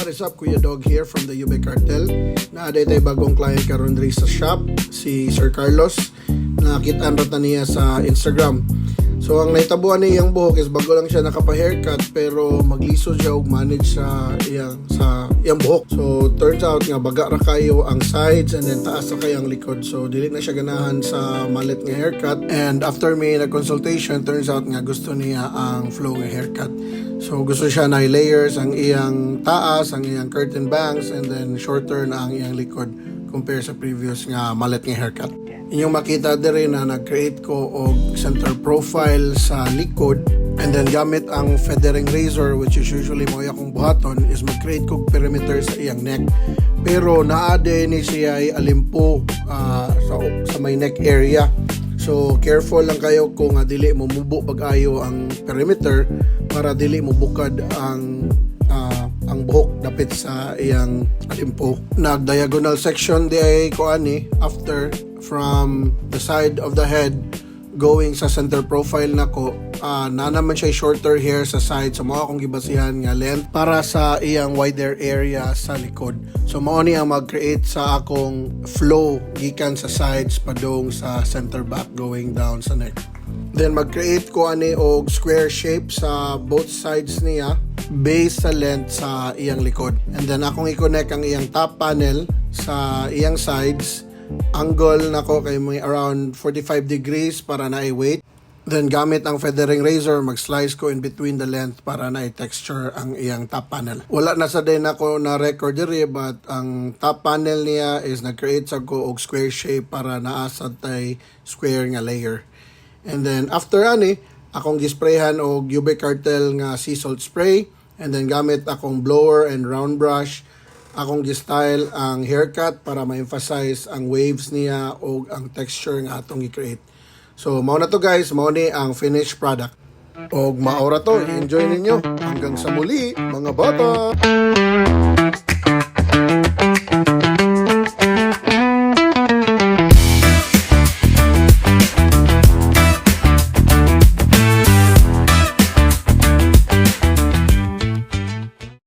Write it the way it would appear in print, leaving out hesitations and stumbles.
What is up, Kuya Dog here from the UB Cartel. Naaday tayo bagong client karon diri sa shop, si Sir Carlos. Nakita rata niya sa Instagram. So ang naitabuan niya yung buhok is bago lang siya nakapa-haircut pero magliso siya og manage sa iyang buhok. So turns out nga baga ra kayo ang sides and then taas ra kayo ang likod. So dili na siya ganahan sa malit nga haircut. And after me na consultation, turns out nga gusto niya ang flow nga haircut. So gusto siya na layers ang iyang taas, ang iyang curtain bangs, and then shorter na ang iyang likod compare sa previous nga malit nga haircut. Inyong makita din na nag-create ko og center profile sa likod, and then gamit ang feathering razor, which is usually mo akong buhaton, is mag-create ko perimeter sa iyang neck. Pero naade ni siya ay alimpo sa may neck area. So careful lang kayo kung dili mo mubo pag-ayo ang perimeter para dili mo bukad ang buhok dapit sa iyang alimpo. Nag-diagonal section di ay ko ani after from the side of the head going sa center profile nako. Na naman siya shorter hair sa side, so mao akong gibasihan nga length para sa iyang wider area sa likod. So mao ni ang mag-create sa akong flow gikan sa sides padong sa center back going down sa neck. Then mag-create ko ani og square shape sa both sides niya based sa length sa iyang likod. And then akong i-connect ang iyang top panel sa iyang sides. Angle nako kay may around 45 degrees para na i-weight. Then gamit ang feathering razor, mag-slice ko in between the length para na i-texture ang iyang top panel. Wala na sa din ako na record diri, but ang top panel niya is nag-create sa ko og square shape para naasad tay square nga layer. And then after ani, akong gisprayhan og UB Cartel nga sea salt spray, and then gamit akong blower and round brush, akong gi-style ang haircut para ma-emphasize ang waves niya o ang texture nga atong i-create. So, mao na to guys, mao ni ang finished product. Og maora to, enjoy ninyo. Hanggang sa muli, mga bata!